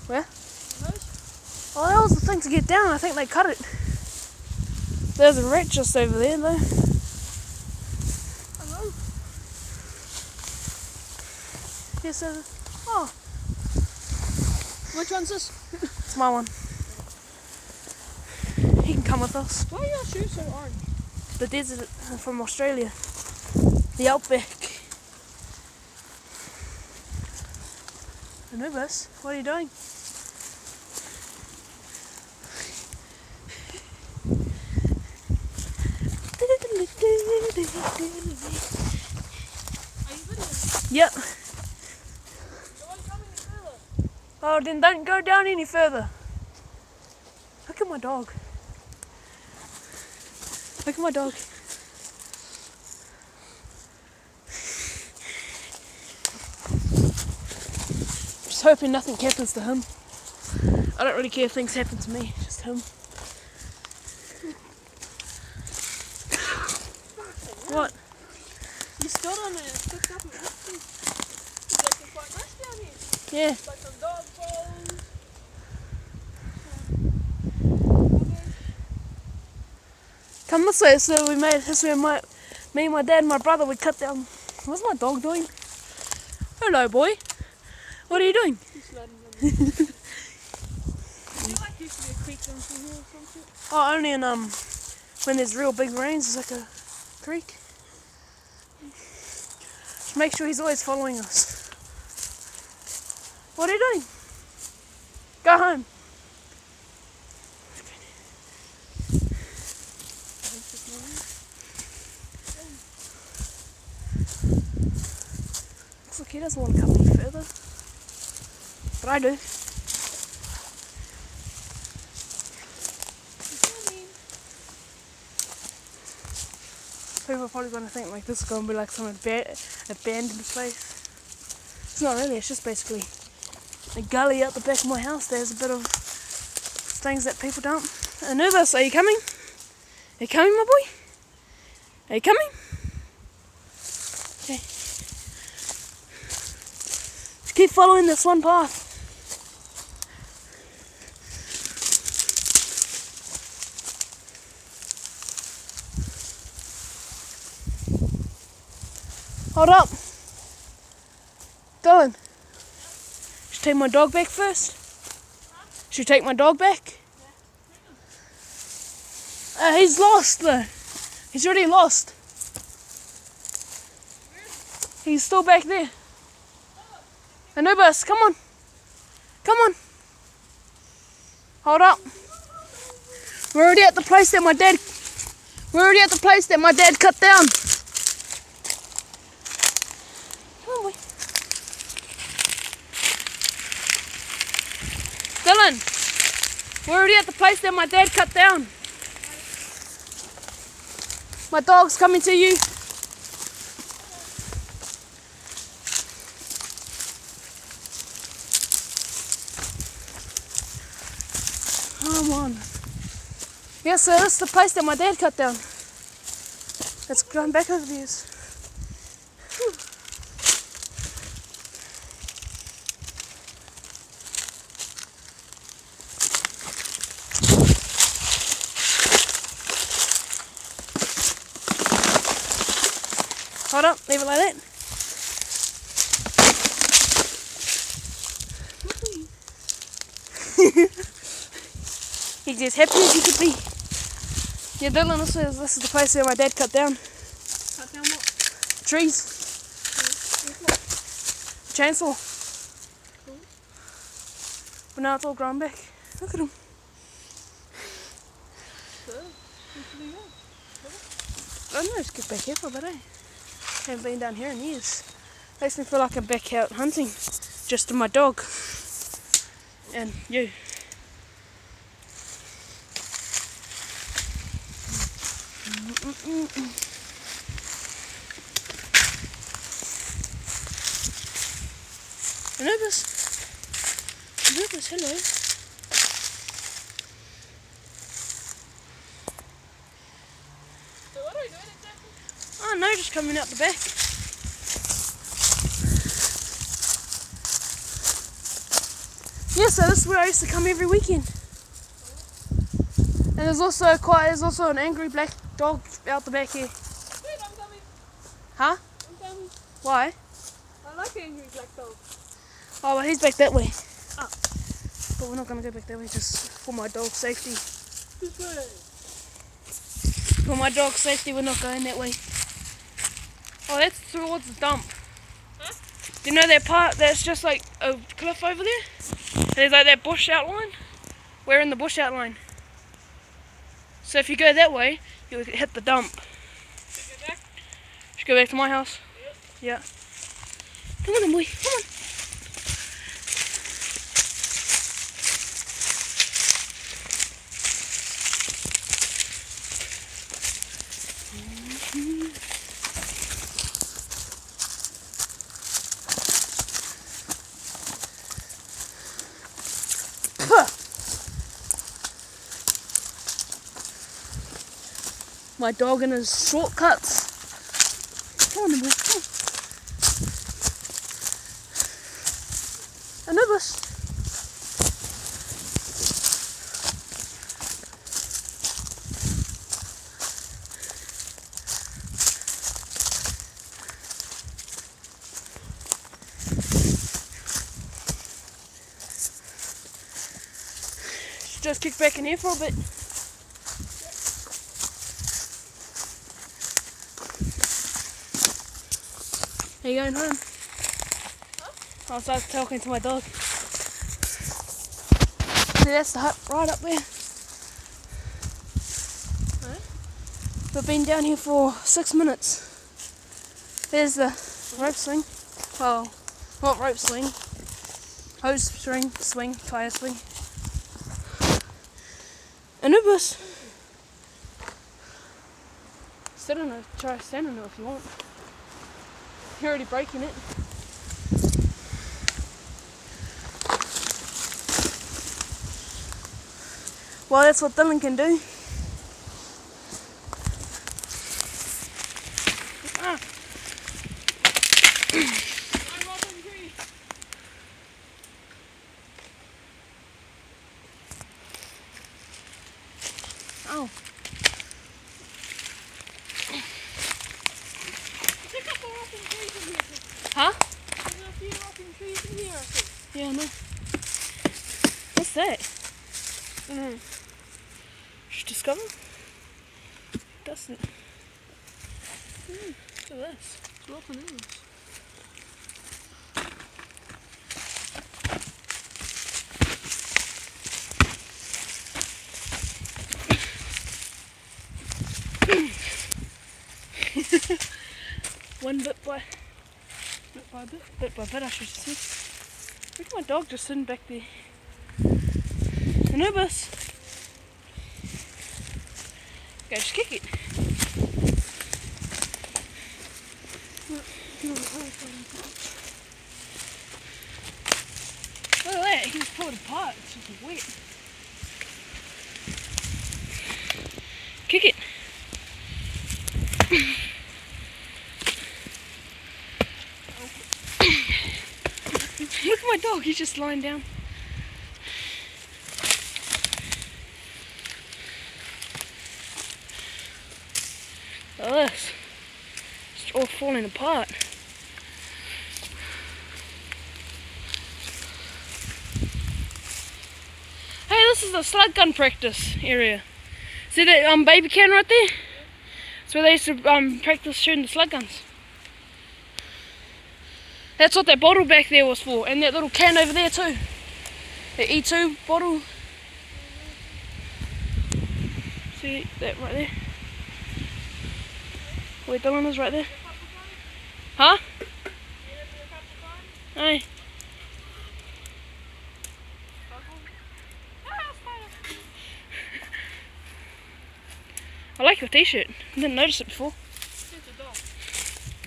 Where? Oh, that was the thing to get down. I think they cut it. There's a rat just over there, though. Hello. Yes, sir. Oh. Which one's this? It's my one. He can come with us. Why are your shoes so orange? The desert from Australia. The outback. Anubis, what are you doing? Are you videoing? Yep. You won't come any further. Oh, then don't go down any further. Look at my dog. Look at my dog. Just hoping nothing happens to him. I don't really care if things happen to me, just him. What? You stood on it, picked up and everything. It's actually quite nice down here. Yeah. Like some dog bones. Come this way, so we made this way. Me, my dad, and my brother, we cut down. What's my dog doing? Hello, boy. What are you doing? He's sliding down there. I feel like there used to be a creek down through here or something. Oh, only in when there's real big rains, it's like a creek. Just make sure he's always following us. What are you doing? Go home. Looks like he doesn't want to come any further. But I do. People are probably going to think like this is going to be like some abandoned place. It's not really, it's just basically a gully out the back of my house. There's a bit of things that people dump. Anubis, are you coming? Are you coming, my boy? Are you coming? Okay. Just keep following this one path. Hold up. Dylan. Should I take my dog back first? Should I take my dog back? He's lost though. He's already lost. He's still back there. Anubis, come on. Come on. Hold up. We're already at the place that my dad cut down. Dylan, we're already at the place that my dad cut down. My dog's coming to you. Come on. Yes, sir, this is the place that my dad cut down. Let's go back over these. Hold up, leave it like that. He's as happy as he could be. Yeah, Dylan, this is the place where my dad cut down. Cut down what? Trees. Chainsaw. Cool. But now it's all grown back. Look at him. So, where should we go? I don't know, just get back here for a bit, eh? Haven't been down here in years. Makes me feel like I'm back out hunting. Just with my dog. And you. Anubis. Anubis, hello. So what are we doing exactly? Oh no, just coming out the back. Yeah, so this is where I used to come every weekend. And there's also an angry black dog out the back here. Dude, I'm coming. Huh? I'm coming. Why? I like angry black dogs. Oh, well, he's back that way. Oh. But we're not going to go back that way just for my dog's safety. This way. For my dog's safety, we're not going that way. Oh, that's towards the dump. Huh? Do you know that part that's just like a cliff over there? There's like that bush outline. We're in the bush outline. So if you go that way, you'll hit the dump. Should we go back? Should we go back to my house? Yep. Yeah. Come on then, boy. Come on. My dog and his shortcuts. Come on then, boy. Come on. Anubis. Should just kick back in here for a bit. Are you going home? Huh? I'll start talking to my dog. See, that's the hut right up there. Huh? We've been down here for 6 minutes. There's the rope swing. Well, not rope swing. Hose string, swing, tire swing. Anubis. Sit on it. Try standing on it if you want. You're already breaking it. Well, that's what Dylan can do. Ah. I'm up in tree. Oh. There's a couple rocking trees in here. Huh? There's a few rocking trees in here, I think. Yeah, I know. What's that? Mm-hmm. Just discover? Doesn't. Look at this. It's rocking in. One bit by bit, I should say. Look at my dog just sitting back there. Anubis. Go, just kick it. Look at that, he just pulled it apart. It's just wet. Kick it. Look at my dog, he's just lying down. Look at this. It's all falling apart. Hey, this is the slug gun practice area. See that baby can right there? That's where they used to practice shooting the slug guns. That's what that bottle back there was for, and that little can over there too. The E2 bottle. See that right there? Where Dylan is right there. Huh? Hey. I like your t-shirt. I didn't notice it before. It's a dog.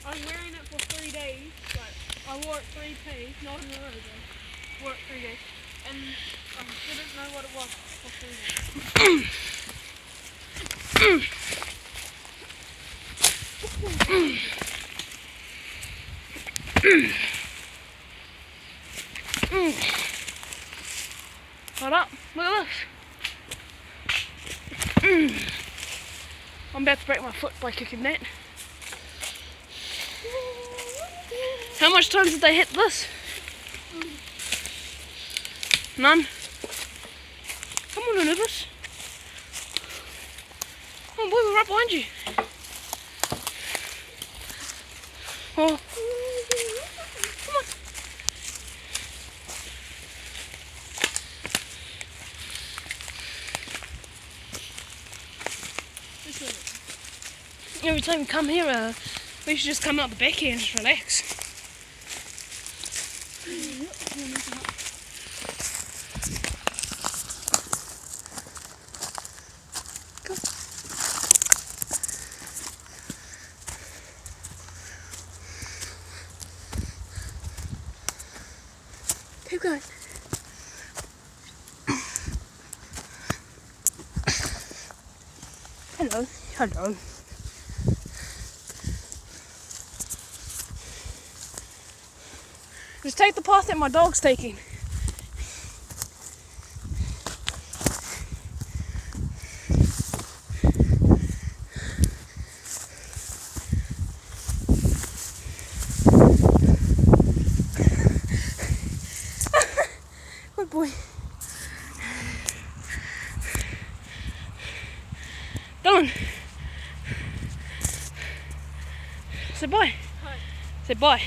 I'm wearing it for 3 days, but I wore it 3 days, not in a row though. Wore it 3 days. And I didn't know what it was for 3 days. Hold up, look at this. I'm about to break my foot by kicking that. How much times did they hit this? None? Come on, Anubis. Come on, boy, we're right behind you. Oh. Come on. Every time you come here, we should just come out the back here and just relax. Go. Keep going. Hello, hello. Just take the path that my dog's taking. Good boy. Dylan. Say bye. Hi. Say bye.